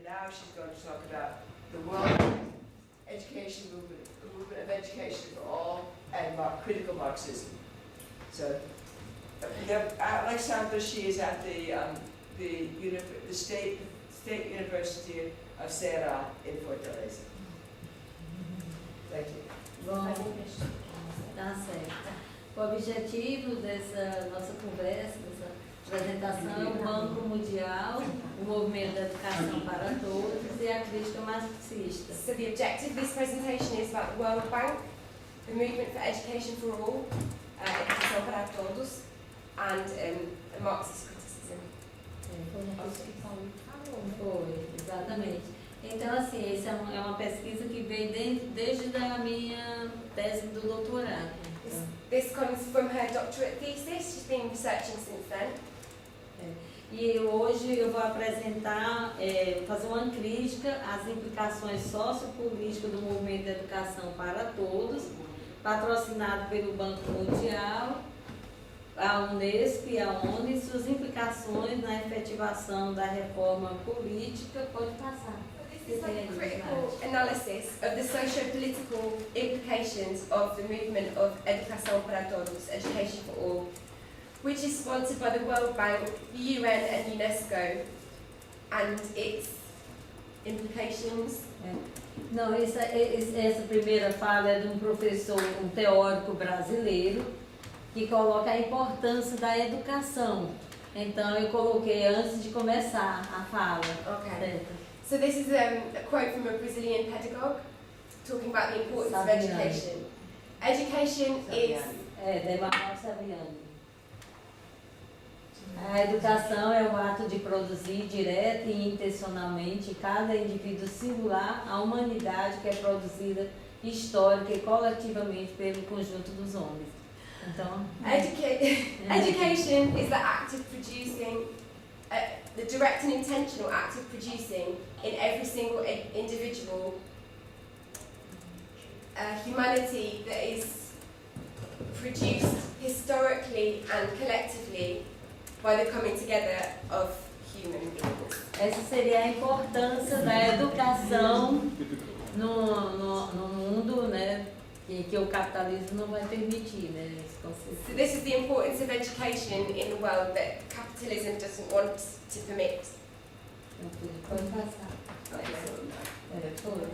now she's going to talk about the world education movement, the movement of education for all, and critical Marxism. So, Alexandra, she is at the State University of Ceará in Fortaleza. Thank you. Bom, tá certo. O objetivo dessa nossa conversa, dessa apresentação, é o Banco Mundial, o Movimento da Educação para Todos e a crítica marxista. So the objective of this presentation is about the World Bank, the Movement for Education for All, Educação para Todos, and Marxist criticism. Foi uma coisa que Paulo falou. Foi, exatamente. Então, assim, essa é uma pesquisa que veio desde a minha tese do doutorado. This comes from her doctorate thesis. She's been researching since then. E hoje eu vou apresentar, fazer uma crítica às implicações sociopolíticas do movimento de educação para todos, patrocinado pelo Banco Mundial, a Unesco e a ONU, e suas implicações na efetivação da reforma política. Pode passar. This is like a critical analysis of the socio-political implications of the movement of Educação para Todos, Education for All, which is sponsored by the World Bank, the UN and UNESCO, and its implications. Não, essa primeira fala é de um professor, um teórico brasileiro, que coloca a importância da educação. Então, eu coloquei antes de começar a fala. Okay. Certo? So this is a quote from a Brazilian pedagogue talking about the importance of education. Education is... Demarco Saviani. A educação é o ato de produzir direta e intencionalmente cada indivíduo singular a humanidade que é produzida histórica e coletivamente pelo conjunto dos homens. Então, education is the act of producing, the direct and intentional act of producing in every single individual humanity that is produced historically and collectively by the coming together of human beings. Essa seria a importância da educação no mundo, né, que o capitalismo não vai permitir, né, esse conceito. So this is the importance of education in the world that capitalism doesn't want to permit. Pode passar. Foi.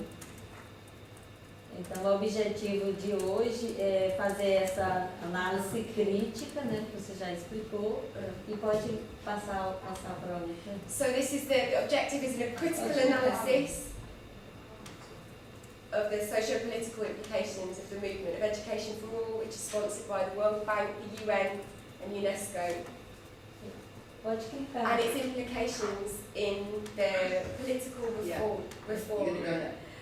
Então, o objetivo de hoje é fazer essa análise crítica, né, que você já explicou, e pode passar para onde? So this is the objective is a critical analysis of the socio-political implications of the movement of Education for All, which is sponsored by the World Bank, the UN and UNESCO. Pode clicar. And its implications in the political reform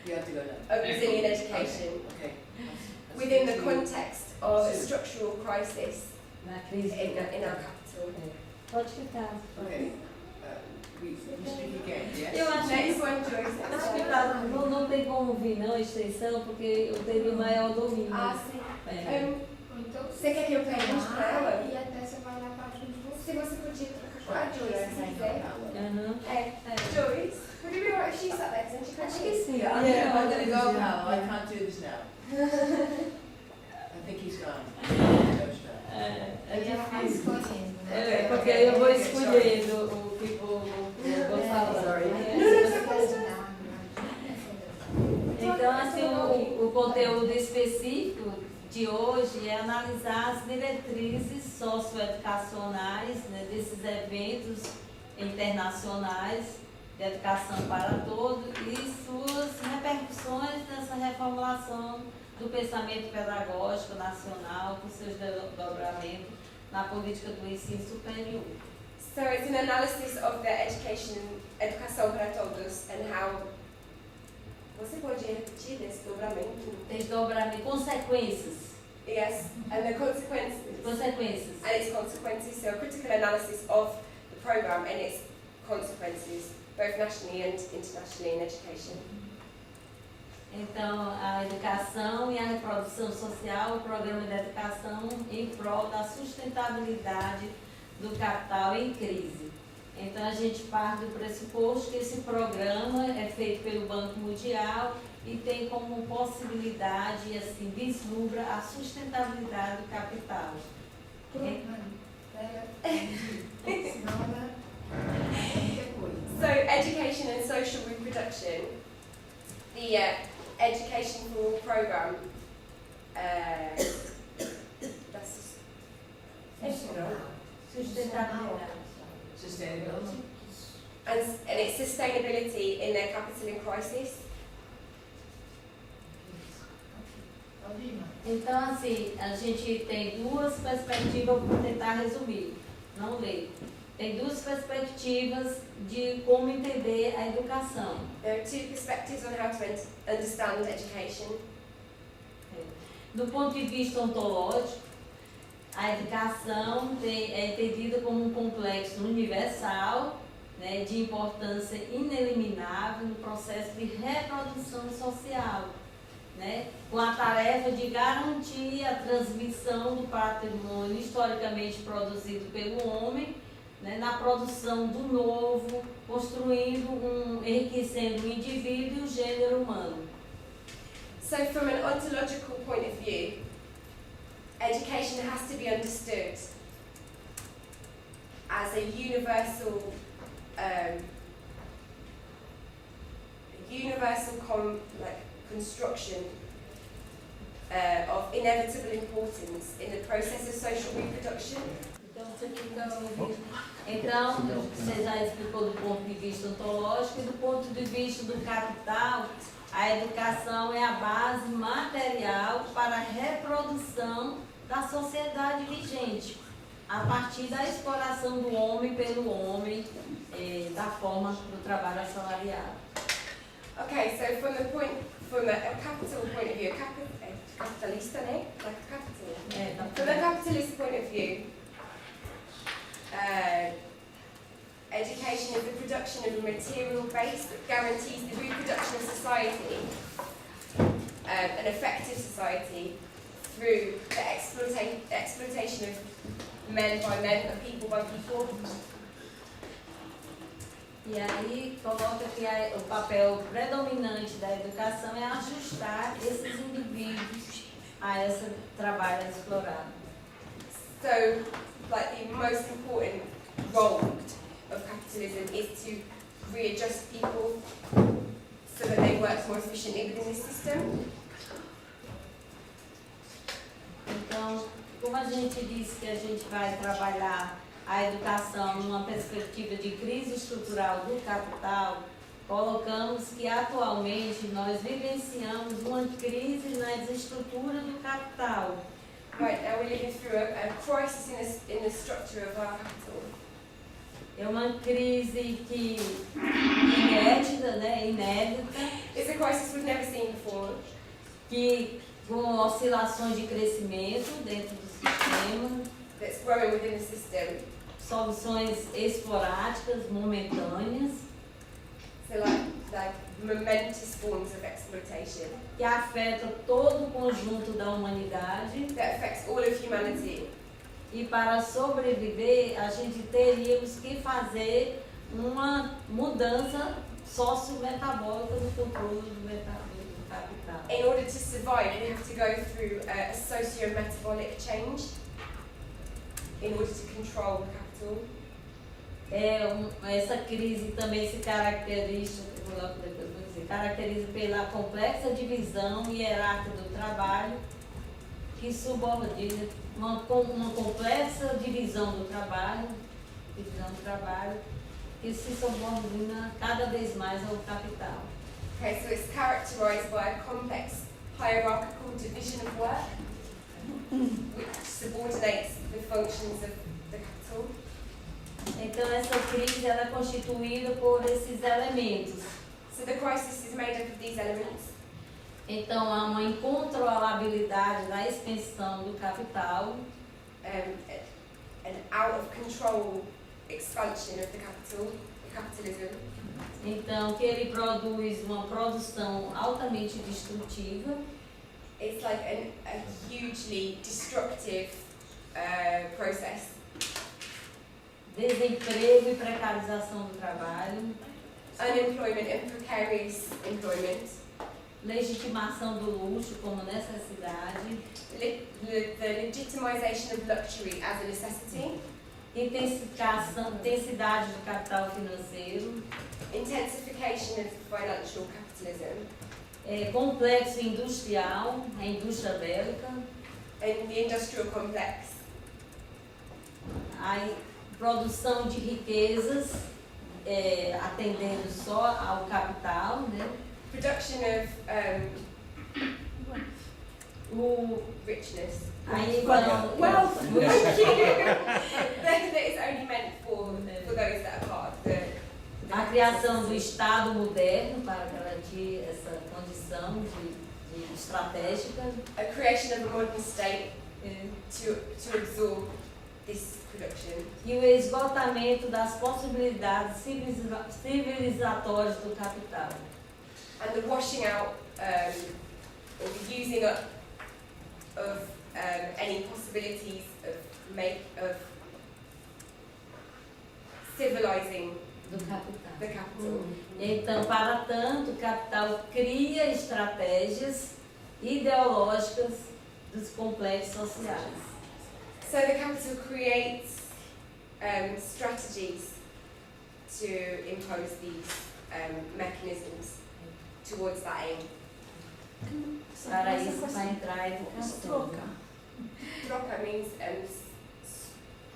You have to go now. of Brazilian education Okay. within the context of a structural crisis Na crise in our capital. Pode clicar. Okay. We speak again, yes? Eu acho Next que one, Joyce. acho que não tem como ouvir não a extensão, porque eu teria maior domínio. Ah, sim. Então, Você quer que eu pergunte para ela? e até você vai na página de você. Se você podia trocar com a Joyce, se quiser. Joyce, would it be alright if she sat there? Then she can Acho que sim. Yeah, I'm gonna go now. I can't do this now. I think he's gone. Coach now. É Ela vai difícil. escolhendo, né? Porque aí eu vou escolhendo o que vou falar. Sorry. Então, assim, o conteúdo específico de hoje é analisar as diretrizes socioeducacionais, né, desses eventos internacionais de educação para todos e suas repercussões nessa reformulação do pensamento pedagógico nacional, com seus desdobramentos na política do ensino superior. So it's an analysis of the Educação para Todos and how... Você pode repetir desdobramento? Desdobramento, consequências. Yes, and the consequences. Consequências. And its consequences, so a critical analysis of the programme and its consequences, both nationally and internationally in education. Então, a educação e a reprodução social, o programa de educação em prol da sustentabilidade do capital em crise. Então a gente parte do pressuposto que esse programa é feito pelo Banco Mundial e tem como possibilidade, assim, vislumbra a sustentabilidade do capital. Senão ela qualquer coisa. So education and social reproduction, the Education for All program, that's Sustentabilidade. Sustainability. and its sustainability in their capital in crisis. Então, assim, a gente tem duas perspectivas, vou tentar resumir, não ler. Tem duas perspectivas de como entender a educação. There are two perspectives on how to understand education. Do ponto de vista ontológico, a educação é entendida como um complexo universal, né, de importância ineliminável no processo de reprodução social, né, com a tarefa de garantir a transmissão do patrimônio historicamente produzido pelo homem, né, na produção do novo, enriquecendo o indivíduo e o gênero humano. So from an ontological point of view, education has to be understood as a universal construction of inevitable importance in the process of social reproduction. Então, você já explicou do ponto de vista ontológico e do ponto de vista do capital, a educação é a base material para a reprodução da sociedade vigente, a partir da exploração do homem pelo homem, da forma do trabalho assalariado. Okay, so from a capital point of view, capitalista, né? Like capital. From a capitalist point of view, education is the production of a material base that guarantees the reproduction of society, an effective society, through the exploitation of men by men and people by people. E aí coloca que o papel predominante da educação é ajustar esses indivíduos a esse trabalho explorado. So, like the most important role of capitalism is to readjust people so that they work more efficiently within the system. Então, como a gente disse que a gente vai trabalhar a educação numa perspectiva de crise estrutural do capital, colocamos que atualmente nós vivenciamos uma crise nas estruturas do capital. Right now we're living through a crisis in the structure of our capital. É uma crise que inédita, né, inédita, It's a crisis we've never seen before. que com oscilações de crescimento dentro do sistema, That's growing within the system. soluções esporádicas, momentâneas, So like momentous forms of exploitation que afeta todo o conjunto da humanidade. that affects all of humanity. E para sobreviver, a gente teríamos que fazer uma mudança sociometabólica do controle do capital. In order to survive, we have to go through a socio-metabolic change in order to control the capital. Essa crise também se caracteriza pela complexa divisão hierárquica do trabalho, que subordina uma complexa divisão do trabalho, que se subordina cada vez mais ao capital. Okay, so it's characterized by a complex hierarchical division of work, which subordinates the functions of the capital. Então essa crise ela é constituída por esses elementos. So the crisis is made up of these elements. Então há uma incontrolabilidade da expansão do capital, An out of control expansion of the capital, the capitalism. então que ele produz uma produção altamente destrutiva. It's like a hugely destructive process. desemprego e precarização do trabalho, unemployment and precarious employment, legitimação do luxo como necessidade, the legitimization of luxury as a necessity, intensidade do capital financeiro, intensification of financial capitalism, complexo industrial, a indústria bélica, and the industrial complex, a produção de riquezas, atendendo só ao capital, né? production of richness. Aí vão, Wealth! Thank you! That is only meant for those that are part of the a criação do Estado moderno para garantir essa condição de estratégica, a creation of a modern state to absorb this production, e o esgotamento das possibilidades civilizatórias do capital. and the washing out or the using up of any possibilities of civilizing Do capital. the capital. Então, para tanto, o capital cria estratégias ideológicas dos complexos sociais. So the capital creates strategies to impose these mechanisms towards that aim. Para isso vai entrar a educação. Troca means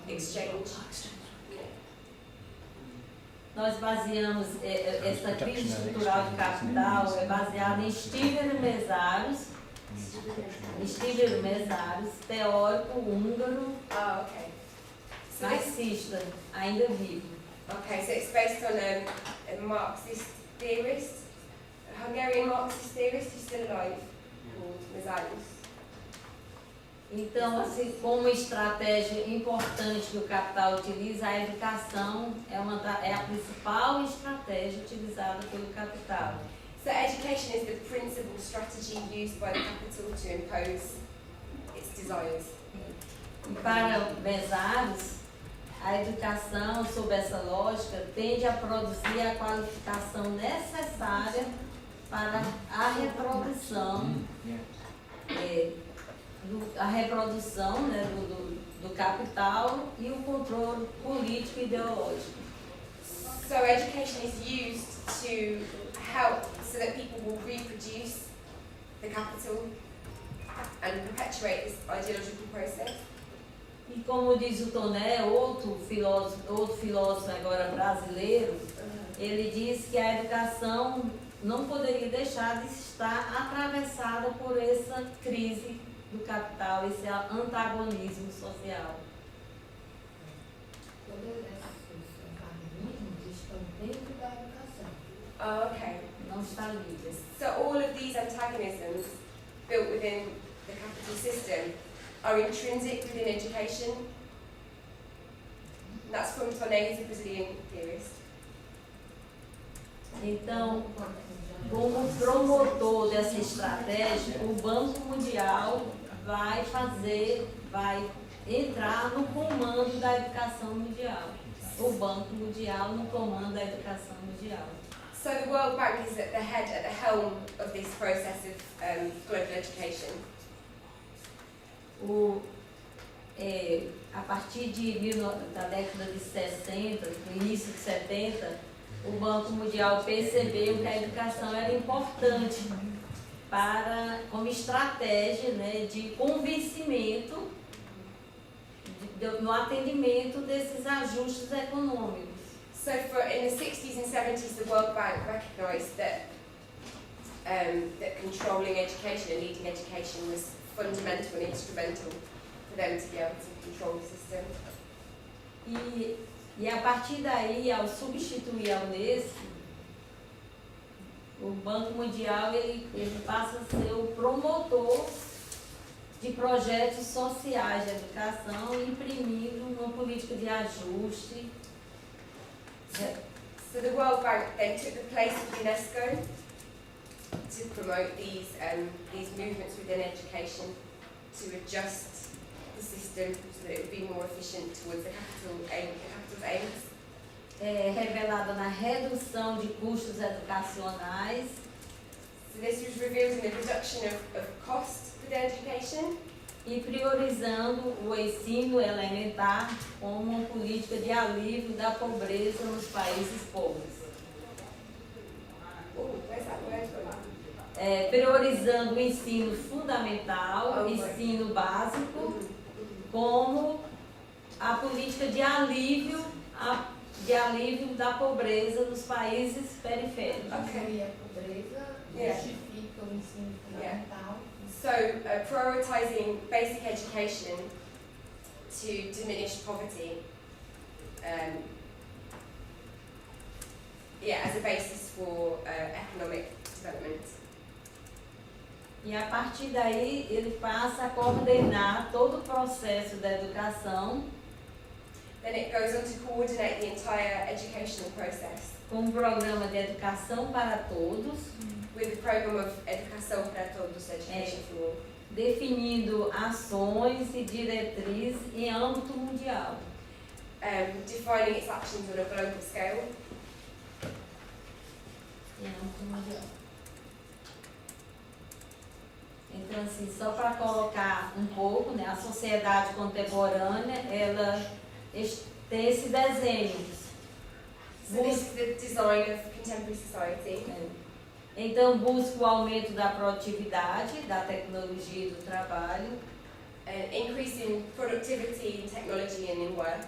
exchange. Nós baseamos essa crise estrutural do capital baseada em Steven Mesaros, teórico húngaro, Oh, okay. So this, marxista, ainda vivo. okay, so it's based on a Marxist theorist, a Hungarian Marxist theorist who's still alive, called Mazalis. Então, assim, como estratégia importante que o capital utiliza, a educação é a principal estratégia utilizada pelo capital. So education is the principal strategy used by the capital to impose its desires. E para Mesaros, a educação, sob essa lógica, tende a produzir a qualificação necessária para a reprodução, a reprodução, né, do capital e o controle político e ideológico. So education is used to help so that people will reproduce the capital and perpetuate this ideological process. E como diz o Toné, outro filósofo agora brasileiro, ele diz que a educação não poderia deixar de estar atravessada por essa crise do capital, esse antagonismo social. Todos esses mecanismos estão dentro da educação. Oh, okay. Não está livre. So all of these antagonisms built within the capital system are intrinsic within education. And that's from Toné, he's a Brazilian theorist. Então, como promotor dessa estratégia, o Banco Mundial vai entrar no comando da educação mundial. O Banco Mundial no comando da educação mundial. So the World Bank is at the helm of this process of global education. A partir da década de 60, no início de 70, o Banco Mundial percebeu que a educação era importante como estratégia, né, de convencimento no atendimento desses ajustes econômicos. So in the 60s and 70s, the World Bank recognised that that controlling education and leading education was fundamental and instrumental for them to be able to control the system. E a partir daí, ao substituir a Unesco, o Banco Mundial ele passa a ser o promotor de projetos sociais de educação, imprimindo uma política de ajuste. So the World Bank then took the place of UNESCO to promote these movements within education to adjust the system so that it would be more efficient towards the capital's aims. É revelada na redução de custos educacionais So this was revealed in the reduction of cost for the education e priorizando o ensino elementar como uma política de alívio da pobreza nos países pobres. Oh, where's that word from? Priorizando o ensino fundamental, Oh, ensino básico, como a política de alívio da pobreza nos países periféricos. Okay. E a pobreza Yeah. justifica o ensino fundamental. So, prioritising basic education to diminish poverty, as a basis for economic development. E a partir daí ele passa a coordenar todo o processo da educação Then it goes on to coordinate the entire educational process com um programa de educação para todos, with the program of Educação para Todos, Education for All, definindo ações e diretrizes em âmbito mundial. defining its actions on a global scale. Em âmbito mundial. Então, assim, só para colocar um pouco, né, a sociedade contemporânea, ela tem esse desenho. So this is the design of contemporary society. Então, busca o aumento da produtividade, da tecnologia e do trabalho, Increase in productivity in technology and in work.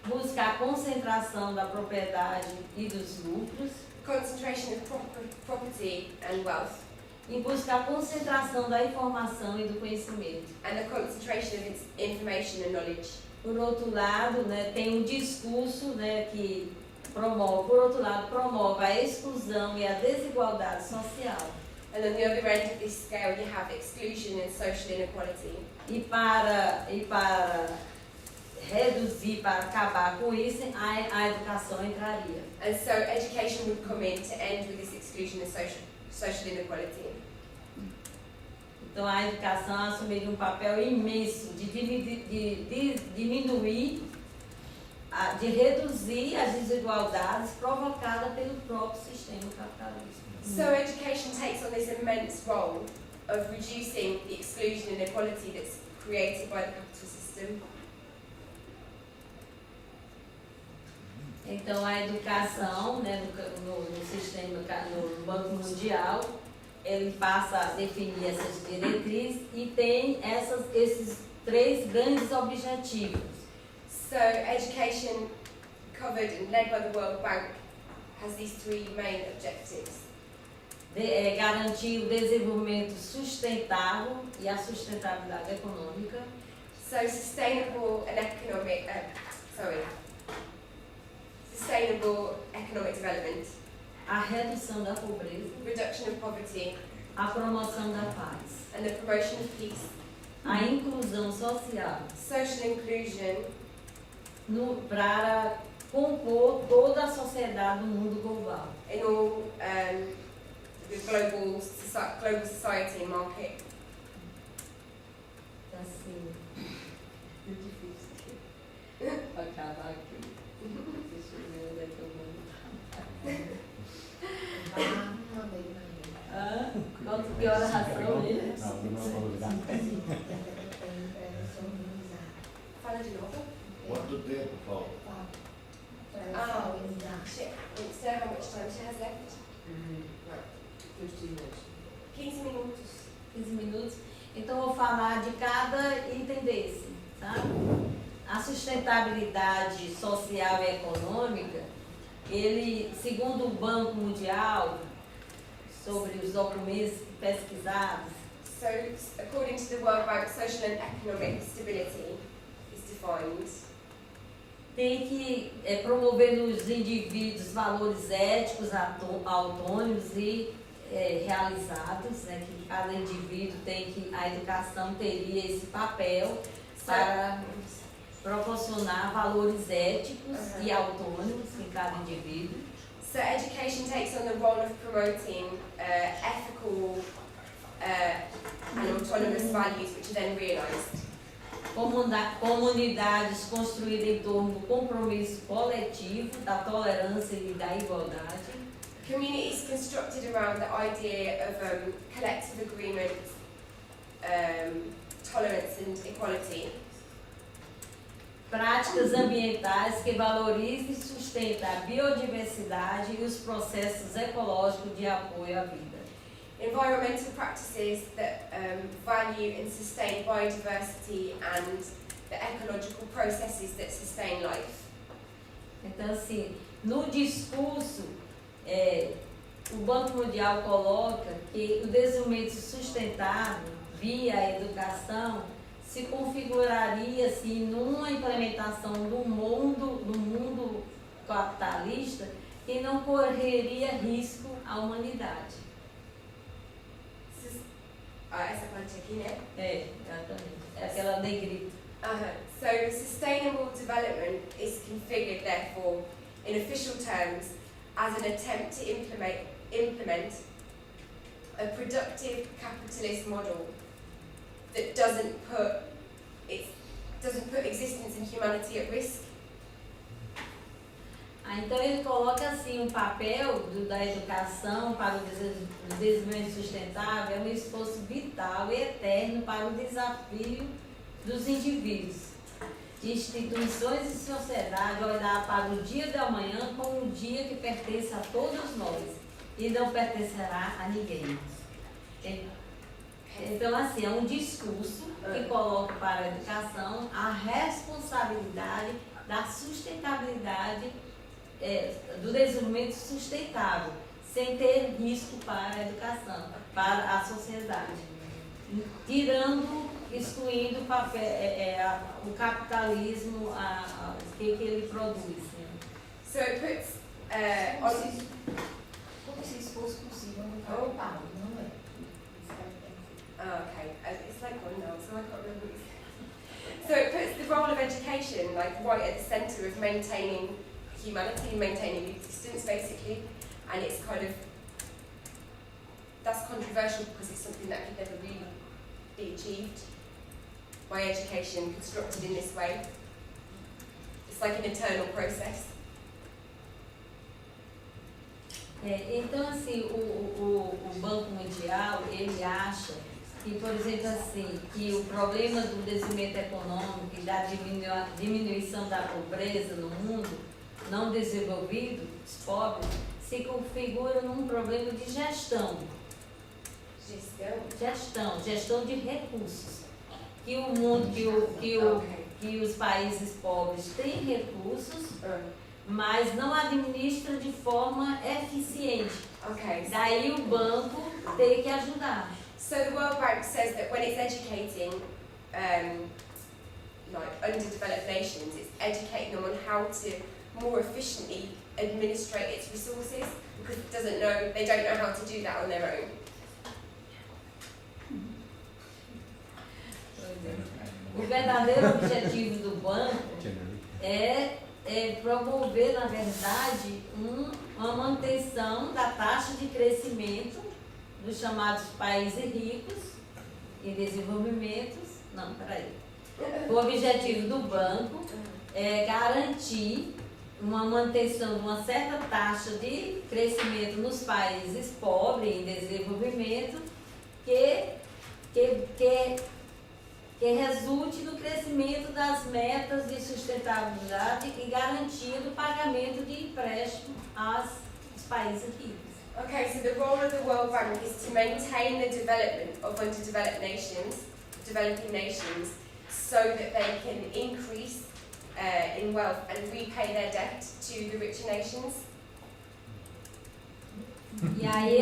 busca a concentração da propriedade e dos lucros, Concentration of property and wealth. e busca a concentração da informação e do conhecimento. And the concentration of its information and knowledge. Por outro lado, né, tem um discurso, né, que promove a exclusão e a desigualdade social. And on the other end of this scale, you have exclusion and social inequality. E para reduzir, para acabar com isso, a educação entraria. And so education would come in to end with this exclusion and social inequality. Então a educação assumiria um papel imenso de diminuir, de reduzir as desigualdades provocadas pelo próprio sistema capitalista. So education takes on this immense role of reducing the exclusion and inequality that's created by the capital system. Então a educação, né, no sistema, no Banco Mundial, ele passa a definir essas diretrizes e tem esses três grandes objetivos. So education, covered and led by the World Bank, has these three main objectives. Garantir o desenvolvimento sustentável e a sustentabilidade econômica, So sustainable economic development, a redução da pobreza, reduction of poverty, a promoção da paz, and the promotion of peace, a inclusão social, social inclusion, para compor toda a sociedade do mundo global. in all the global society and market. Então, assim, é difícil acabar aqui. Deixa eu ver onde é que eu vou. Quanto que hora a ração dele? Fala de novo. Quanto tempo falta? Shit, it's how much time she has left. 15 minutes. 15 minutos. 15 minutos. Então, eu vou falar de cada item desse, tá? A sustentabilidade social e econômica, ele, segundo o Banco Mundial, sobre os documentos pesquisados, So, according to the World Bank, social and economic stability is defined tem que promover nos indivíduos valores éticos autônomos e realizados, né, que cada indivíduo a educação teria esse papel para proporcionar valores éticos e autônomos em cada indivíduo. So education takes on the role of promoting ethical and autonomous values which are then realised. comunidades construídas em torno do compromisso coletivo, da tolerância e da igualdade. Communities constructed around the idea of collective agreement, tolerance and equality. Práticas ambientais que valorizem e sustentem a biodiversidade e os processos ecológicos de apoio à vida. Environmental practices that value and sustain biodiversity and the ecological processes that sustain life. Então, assim, no discurso, o Banco Mundial coloca que o desenvolvimento sustentável via a educação se configuraria assim numa implementação do mundo capitalista que não correria risco à humanidade. Essa parte aqui, né? Exatamente. É aquela negrita. So sustainable development is configured, therefore, in official terms, as an attempt to implement a productive capitalist model that doesn't put existence and humanity at risk. Então ele coloca assim um papel da educação para o desenvolvimento sustentável, é um esforço vital e eterno para o desafio dos indivíduos, de instituições e sociedade, olhar para o dia da manhã como um dia que pertence a todos nós e não pertencerá a ninguém. Então, assim, é um discurso que coloca para a educação a responsabilidade da sustentabilidade, do desenvolvimento sustentável, sem ter risco para a educação, para a sociedade, excluindo o capitalismo, o que ele produz. Né? So it puts Como se isso fosse possível no capital, não é? okay, it's like gone now, so I can't remember what you said. So it puts the role of education like right at the centre of maintaining humanity, maintaining existence basically, and it's kind of, that's controversial because it's something that could never really be achieved by education constructed in this way. It's like an eternal process. Então, assim, o Banco Mundial, ele acha que, por exemplo, assim, que o problema do desenvolvimento econômico e da diminuição da pobreza no mundo não desenvolvido, os pobres, se configura num problema de gestão de recursos. Que o mundo, que os países pobres têm recursos, mas não administram de forma eficiente. Okay. Daí o banco tem que ajudar. So the World Bank says that when it's educating like underdeveloped nations, it's educating them on how to more efficiently administrate its resources because they don't know how to do that on their own. O verdadeiro objetivo do banco é promover, na verdade, uma manutenção da taxa de crescimento dos chamados países ricos em desenvolvimento. O objetivo do banco é garantir uma manutenção de uma certa taxa de crescimento nos países pobres em desenvolvimento que resulte no crescimento das metas de sustentabilidade e garantia do pagamento de empréstimo aos países ricos. Okay, so the role of the World Bank is to maintain the development of developing nations, so that they can increase in wealth and repay their debt to the richer nations. E aí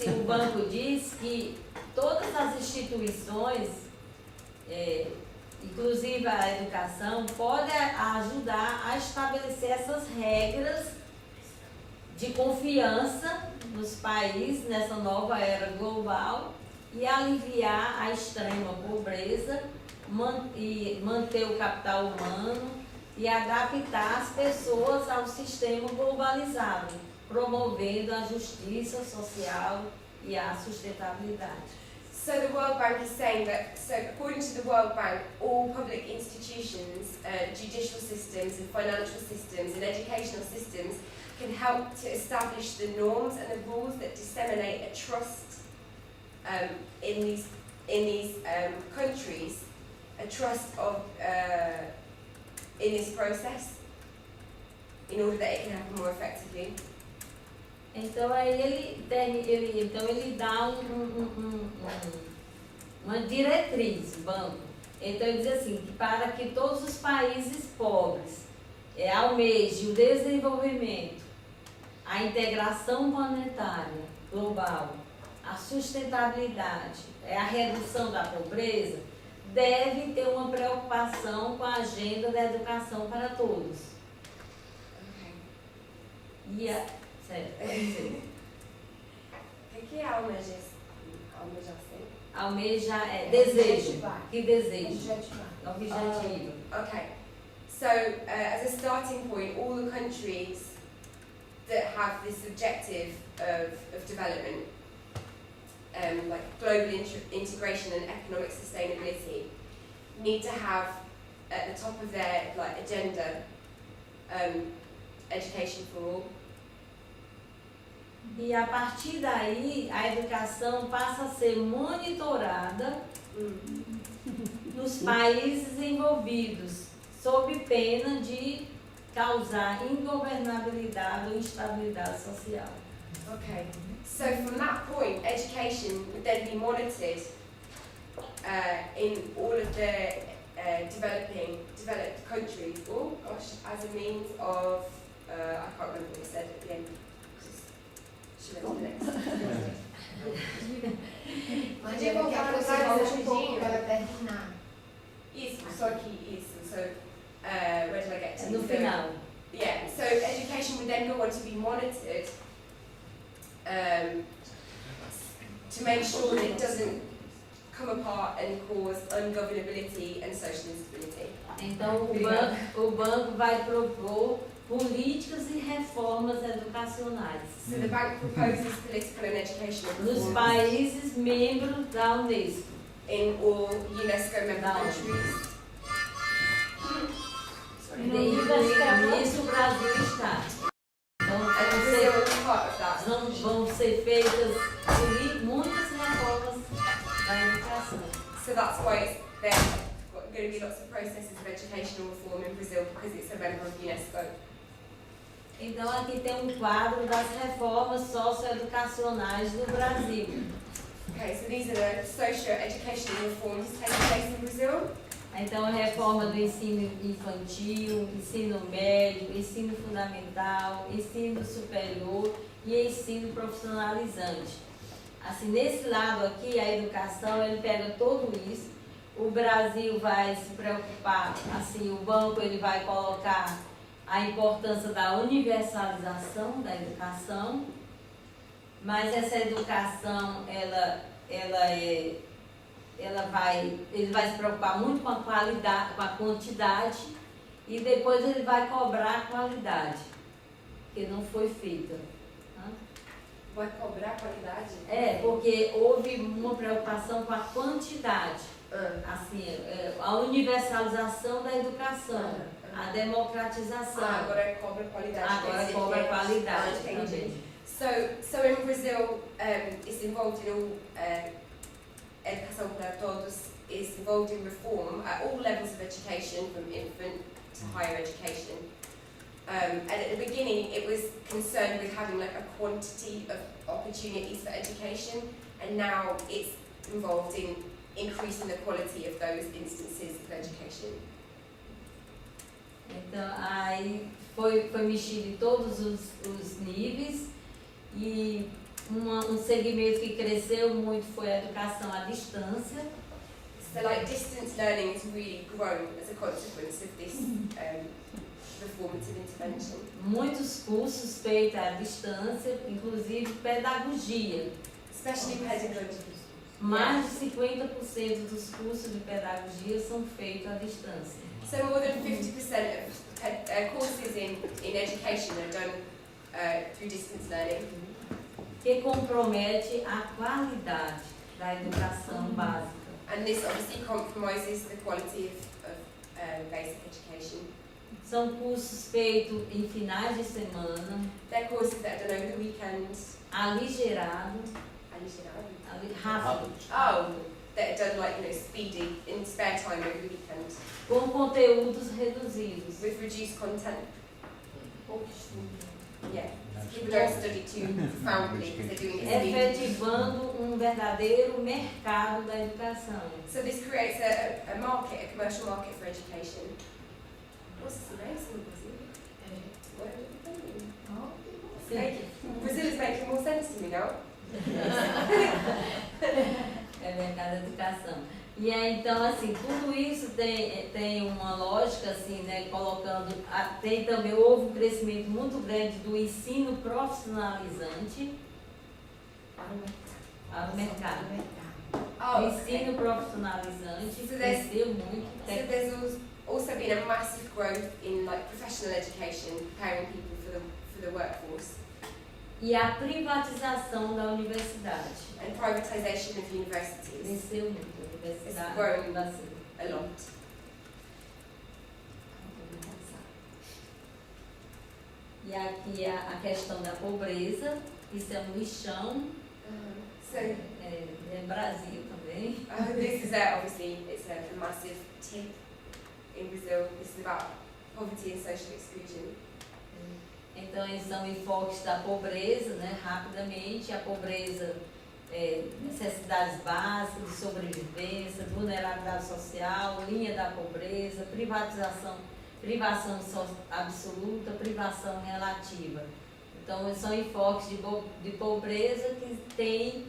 o banco diz que todas as instituições, inclusive a educação, podem ajudar a estabelecer essas regras de confiança nos países nessa nova era global e aliviar a extrema pobreza e manter o capital humano e adaptar as pessoas ao sistema globalizado, promovendo a justiça social e a sustentabilidade. So the World Bank is saying that, so according to the World Bank, all public institutions, judicial systems and financial systems and educational systems can help to establish the norms and the rules that disseminate a trust in these countries, a trust of in this process, in order that it can happen more effectively. Então aí ele dá uma diretriz, banco. Então ele diz assim, que para que todos os países pobres almejem o desenvolvimento, a integração monetária global, a sustentabilidade, a redução da pobreza, deve ter uma preocupação com a agenda da educação para todos. E certo, pode ser. O que é almejar? Almeja é desejo, Objetivar. que desejo, Objetivar. objetivo. Okay, so as a starting point, all the countries that have this objective of development, like global integration and economic sustainability, need to have at the top of their agenda education for all. E a partir daí, a educação passa a ser monitorada nos países envolvidos, sob pena de causar ingovernabilidade ou instabilidade social. Okay, so from that point, education would then be monitored in all of the developed countries, as a means of, I can't remember what it said at the end. She went to the next. Mas eu quero que você volte um pouco para terminar. Isso, só que isso. So, where did I get to? No final. Yeah, so education would then go on to be monitored to make sure that it doesn't come apart and cause ungovernability and social instability. Então o banco vai propor políticas e reformas educacionais So the bank proposes political and educational nos reforms países membros da Unesco. in all UNESCO member Não. countries. E nisso o Brasil está. Então And Brazil is part of that. vão ser feitas muitas reformas da educação. So that's why there's going to be lots of processes of educational reform in Brazil because it's a member of UNESCO. Então aqui tem um quadro das reformas socioeducacionais do Brasil. Okay, so these are the socio-educational reforms taking place in Brazil. Então a reforma do ensino infantil, ensino médio, ensino fundamental, ensino superior e ensino profissionalizante. Assim, nesse lado aqui, a educação, ele pega tudo isso. O Brasil vai se preocupar, assim, o banco ele vai colocar a importância da universalização da educação, mas essa educação, ele vai se preocupar muito com a qualidade, com a quantidade, e depois ele vai cobrar a qualidade, que não foi feita. Vai cobrar qualidade? Porque houve uma preocupação com a quantidade, assim, a universalização da educação, a democratização. Agora cobra qualidade. Agora cobra qualidade Entendi. também. So in Brazil, it's involved in all educação para todos, is involved in reform at all levels of education, from infant to higher education. And at the beginning, it was concerned with having like a quantity of opportunities for education, and now it's involved in increasing the quality of those instances of education. Então, aí foi mexido em todos os níveis, e um segmento que cresceu muito foi a educação à distância. So like distance learning has really grown as a consequence of this reformative intervention. Muitos cursos feitos à distância, inclusive pedagogia. Especially pedagogy. Mais de 50% dos cursos de pedagogia são feitos à distância. So more than 50% of courses in education are done through distance learning. Que compromete a qualidade. da educação básica. And this obviously compromises the quality of basic education. São cursos feitos em finais de semana, They're courses that are done over the weekend. aligerado, rápido, Oh, that are done like, speedy, in spare time over the weekend, com conteúdos reduzidos. with reduced content. Pouco estudo. Yeah. People don't study too profoundly because they're doing it speedy. Efetivando um verdadeiro mercado da educação. So this creates a market, a commercial market for education. What's this amazing, Brazil? What are you thinking? Sim. Brazil is making more sense to me now. É mercado da educação. E aí, então, assim, tudo isso tem uma lógica, assim, né, colocando, tem também, houve um crescimento muito grande do ensino profissionalizante para o mercado. O ensino profissionalizante So there's- cresceu muito. So there's also been a massive growth in professional education, preparing people for the workforce, E a privatização da universidade. and privatisation of universities Cresceu muito. A universidade. It's growing. Assim. a lot. E aqui a questão da pobreza, isso é um lixão, So é Brasil também. this is obviously it's a massive tip in Brazil. This is about poverty and social exclusion. Então, eles são enfoques da pobreza, né, rapidamente, a pobreza, necessidades básicas de sobrevivência, vulnerabilidade social, linha da pobreza, privação absoluta, privação relativa. Então, eles são enfoques de pobreza que tem,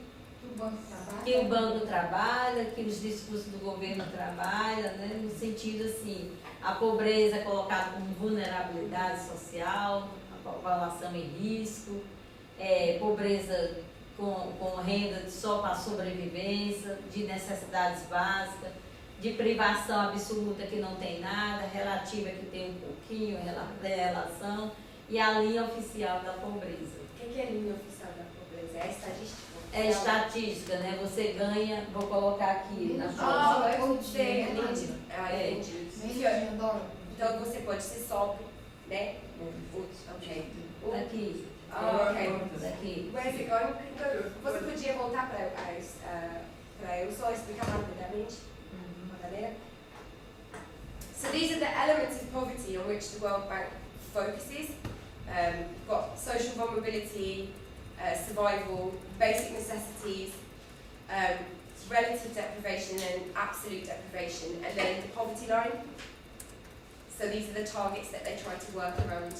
que o banco trabalha, que os discursos do governo trabalham, né, no sentido assim, a pobreza é colocada como vulnerabilidade social, a população em risco, pobreza com renda só para sobrevivência, de necessidades básicas, de privação absoluta que não tem nada, relativa que tem um pouquinho, relação, e a linha oficial da pobreza. O que é a linha oficial da pobreza? É a estatística? É estatística, né? Você ganha, vou colocar aqui na Ah, foto. eu vou dizer a linha de... É. entendi. Então você pode ser só, né? Ok. Aqui, Ok. aqui. Where's it going? Você podia voltar para eu só explicar rapidamente para a galera? So these are the elements of poverty on which the World Bank focuses. We've got social vulnerability, survival, basic necessities, relative deprivation and absolute deprivation, and then the poverty line. So these are the targets that they try to work around.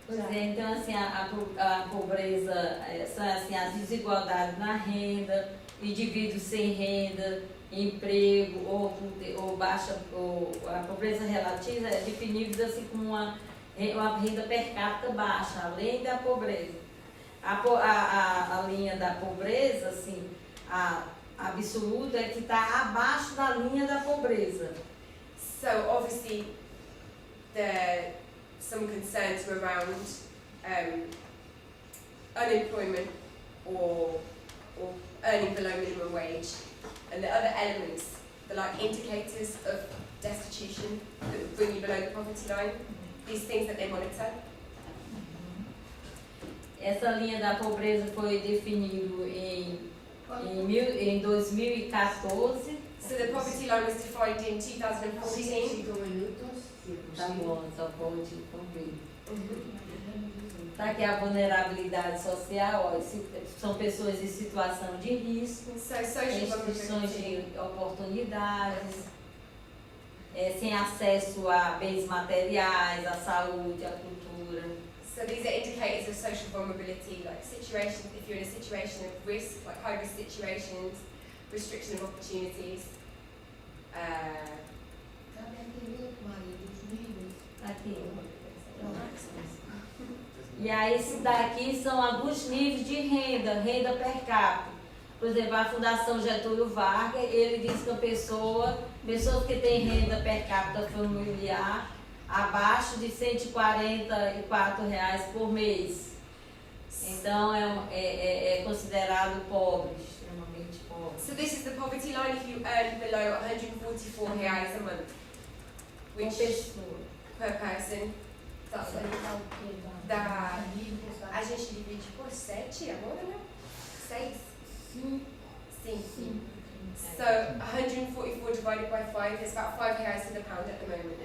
Pois é, então assim, a pobreza, são assim, as desigualdades na renda, indivíduos sem renda, emprego ou baixa, ou a pobreza relativa é definida assim como uma renda per capita baixa, além da pobreza. A linha da pobreza, assim, a absoluta é que está abaixo da linha da pobreza. So obviously, some concerns were around unemployment or earning below minimum wage, and the other elements, the indicators of destitution that would bring you below the poverty line. These things that they monitor. Essa linha da pobreza foi definido em 2014. So the poverty line was defined in 2014. 5 minutos. Tá bom, só vou te cumprir. Mhm. Tá aqui a vulnerabilidade social, ó, são pessoas em situação de risco, So social restrições vulnerability. de oportunidades, sem acesso a bens materiais, à saúde, à cultura. So these are indicators of social vulnerability, like situations, if you're in a situation of risk, like high risk situations, restriction of opportunities. Cabe aquele outro marido, os níveis. Aqui. E aí, isso daqui são alguns níveis de renda per capita. Por exemplo, a Fundação Getúlio Vargas, ele diz que pessoas que têm renda per capita familiar abaixo de R$ 144 por mês. Então é considerado pobre, extremamente pobre. So this is the poverty line if you earn below 144 reais a month, Por which pessoa. per person. Tá, Isso aí dá o quê? Dá- Livros, a gente divide por 7 agora, né? 6? Sim, Sim. sim. So 144 divided by 5 is about 5 reais to the pound at the moment.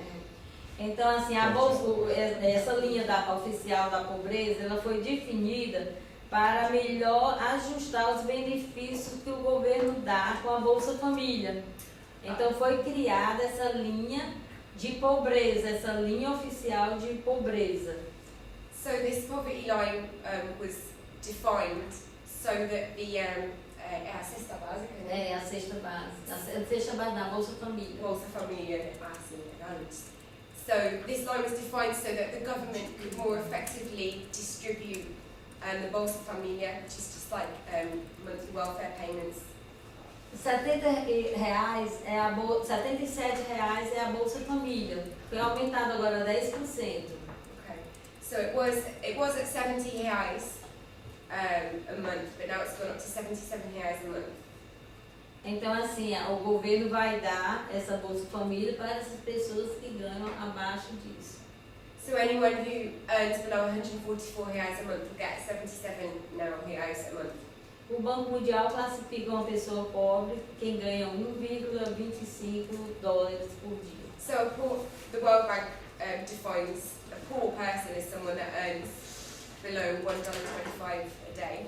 Então, assim, a bolsa, essa linha oficial da pobreza, ela foi definida para melhor ajustar os benefícios que o governo dá com a Bolsa Família. Então, foi criada essa linha de pobreza, essa linha oficial de pobreza. So this poverty line was defined so that the é a cesta básica, né? É a cesta básica, a cesta básica da Bolsa Família. Bolsa Família, assim, antes. So this line was defined so that the government could more effectively distribute the Bolsa Família, which is just like monthly welfare payments. R$ 77 reais é a Bolsa Família. Foi aumentado agora 10%. Okay. So it was at 70 reais a month, but now it's gone up to 77 reais a month. Então, assim, o governo vai dar essa Bolsa Família para essas pessoas que ganham abaixo disso. So anyone who earns below 144 reais a month will get 77 now reais a month. O Banco Mundial classifica uma pessoa pobre quem ganha 1,25 dólares por dia. So the World Bank defines a poor person as someone that earns below $1.25 a day.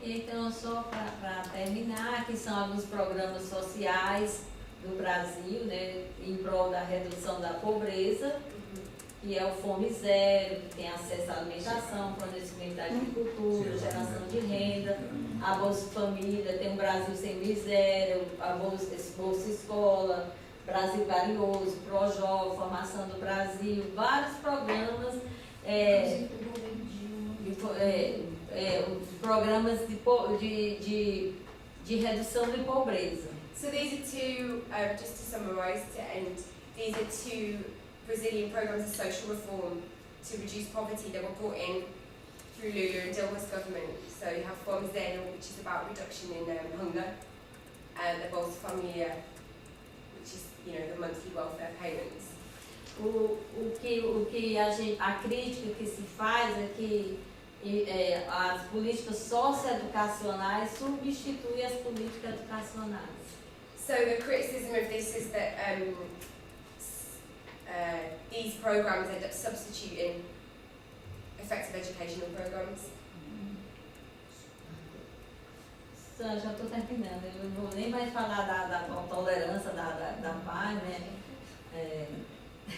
Então, só para terminar, aqui são alguns programas sociais do Brasil, né, em prol da redução da pobreza, que é o Fome Zero, que tem acesso à alimentação, fornecimento da agricultura, geração de renda, a Bolsa Família, tem o Brasil Sem Miséria, a Bolsa Escola, Brasil Valioso, Projov, Formação do Brasil, vários programas, Inclusive do governo Dilma. programas de redução de pobreza. So these are two, just to summarise to end, these are two Brazilian programs of social reform to reduce poverty that were brought in through Lula and Dilma's government. So you have Fome Zero, which is about reduction in hunger, and the Bolsa Família, which is, the monthly welfare payments. A crítica que se faz é que as políticas socioeducacionais substituem as políticas educacionais. So the criticism of this is that these programs end up substituting effective educational programs. Já estou terminando, eu não vou nem mais falar da tolerância, da paz, né?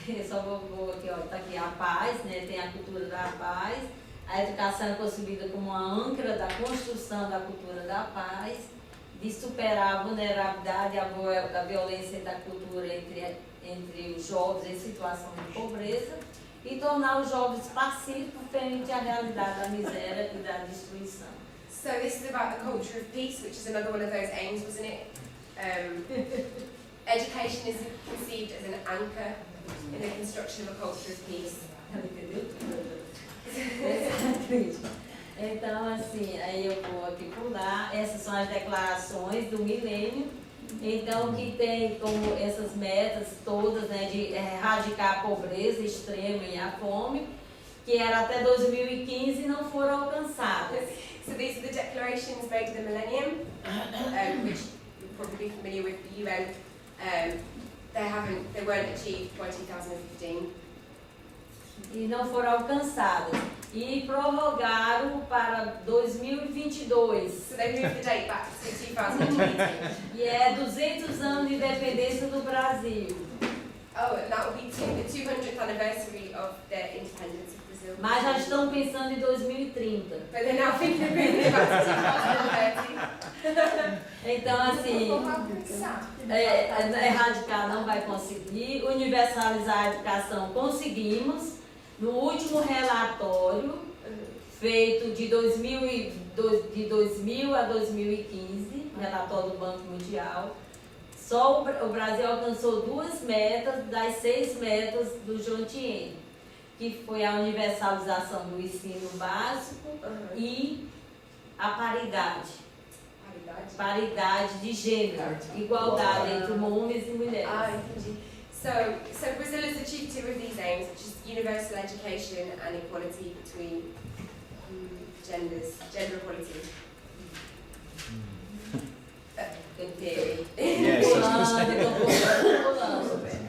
Eu só vou aqui, ó, tá aqui a paz, né? Tem a cultura da paz, a educação é concebida como uma âncora da construção da cultura da paz, de superar a vulnerabilidade e a violência da cultura entre os jovens em situação de pobreza e tornar os jovens pacíficos frente à realidade da miséria e da destruição. So this is about the culture of peace, which is another one of those aims, wasn't it? Education is conceived as an anchor in the construction of a culture of peace. Então, assim, aí eu vou aqui pular. Essas são as declarações do milênio. Então, que tem como essas metas todas, né, de erradicar a pobreza extrema e a fome, que era até 2015 e não foram alcançadas. So these are the declarations made in the millennium, which you're probably familiar with the UN. They weren't achieved by 2015. E não foram alcançadas. E prorrogaram para 2022. So they moved the date back to 2018. E é 200 anos de independência do Brasil. Oh, and that will be the 200th anniversary of the independence of Brazil. Mas já estão pensando em 2030. But they're now thinking of moving it back to 2030. Então, assim, erradicar não vai conseguir. Universalizar a educação conseguimos. No último relatório, feito de 2000 a 2015, relatório do Banco Mundial, só o Brasil alcançou 2 metas das 6 metas do Joint N. que foi a universalização do ensino básico e a paridade. Paridade de gênero, igualdade entre homens e mulheres. Entendi. So Brazil has achieved two of these aims, which is universal education and equality between genders, gender equality. In theory. Yes. Pulando.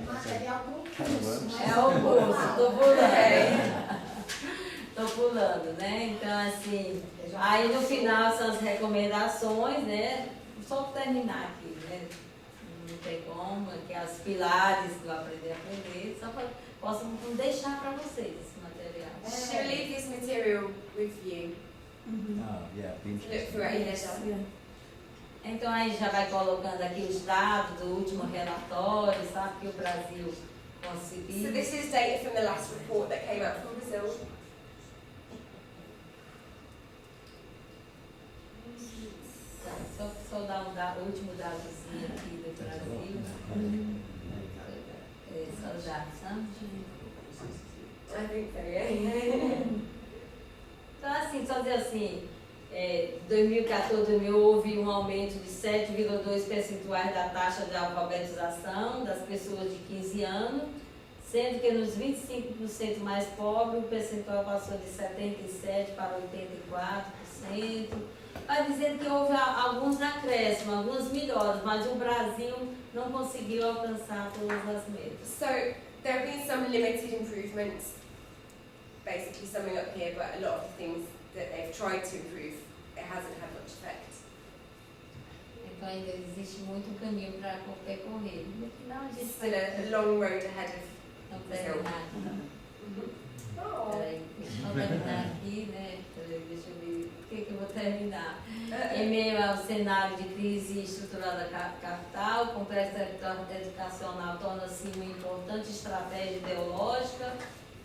Material concurso. É o curso, tô pulando. Tô pulando, né? Então, assim, aí no final essas recomendações, né? Só para terminar aqui, né? Não tem como, que as pilares do Aprender a Aprender, só para posso deixar para vocês esse material. She'll leave this material with you. Oh, yeah, be Look interesting. through at your leisure. Então aí já vai colocando aqui os dados do último relatório, sabe que o Brasil So conseguiu. this is data from the last report that came out from Brazil. Só dar o último dadozinho aqui do Brasil. Só os dados, sabe? I think so, yeah. Então, assim, só dizer assim, 2014, 2000, houve um aumento de 7,2 percentuais da taxa de alfabetização das pessoas de 15 anos, sendo que nos 25% mais pobres o percentual passou de 77% para 84%. Vai dizer que houve alguns acréscimos, algumas melhoras, mas o Brasil não conseguiu alcançar todas as metas. So there have been some limited improvements, basically summing up here, but a lot of the things that they've tried to improve, it hasn't had much effect. Então ainda existe muito caminho para percorrer. No final a gente Still a long road ahead of não terminar aqui, não. Oh. Peraí, deixa eu terminar aqui, né? Peraí, deixa eu ver o que eu vou terminar. Em meio ao cenário de crise estrutural da capital, o complexo educacional torna-se uma importante estratégia ideológica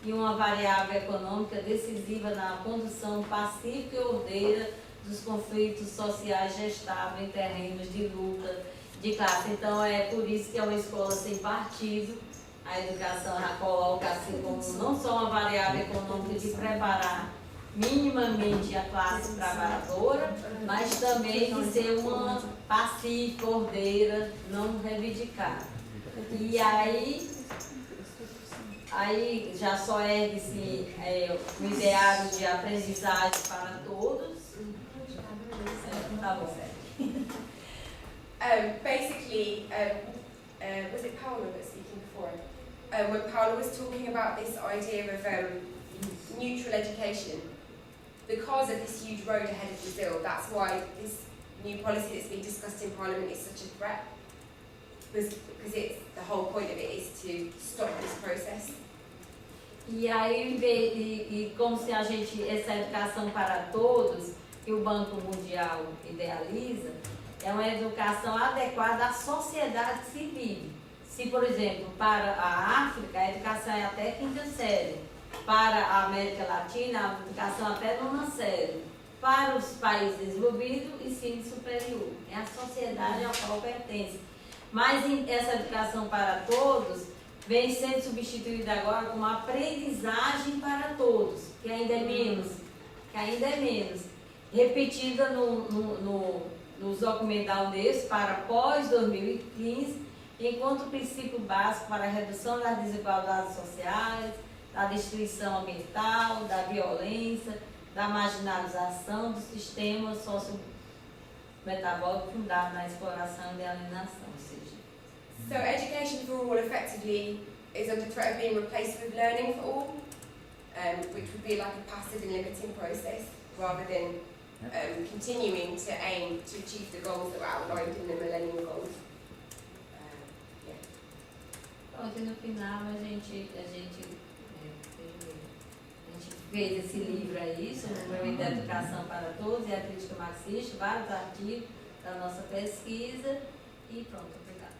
e uma variável econômica decisiva na condução pacífica e ordeira dos conflitos sociais gestáveis em terrenos de luta de classe. Então, é por isso que é uma escola sem partido. A educação já coloca assim como não só uma variável econômica de preparar minimamente a classe trabalhadora, mas também de ser uma pacífica, ordeira, não reivindicar. E aí já só ergue-se o ideário de aprendizagem para todos. Tá bom. Basically, was it Paula that was speaking before? When Paula was talking about this idea of neutral education, because of this huge road ahead of Brazil, that's why this new policy that's being discussed in Parliament is such a threat. Because the whole point of it is to stop this process. E aí, como se essa educação para todos, que o Banco Mundial idealiza, é uma educação adequada à sociedade que se vive. Se, por exemplo, para a África, a educação é até quinta série. Para a América Latina, a educação até nona série. Para os países desenvolvidos, ensino superior. É a sociedade ao qual pertence. Mas essa educação para todos vem sendo substituída agora como aprendizagem para todos, que ainda é menos. Repetida nos documentos da Unesco para pós-2015, enquanto o princípio básico para a redução das desigualdades sociais, da destruição ambiental, da violência, da marginalização do sistema sociometabólico fundado na exploração e alienação. Ou seja, So education for all effectively is under threat of being replaced with learning for all, which would be like a passive and limiting process rather than continuing to aim to achieve the goals that were outlined in the Millennium Goals. Pronto, e no final a gente fez esse livro aí sobre o movimento da educação para todos e a crítica marxista, vários artigos da nossa pesquisa e pronto, obrigada.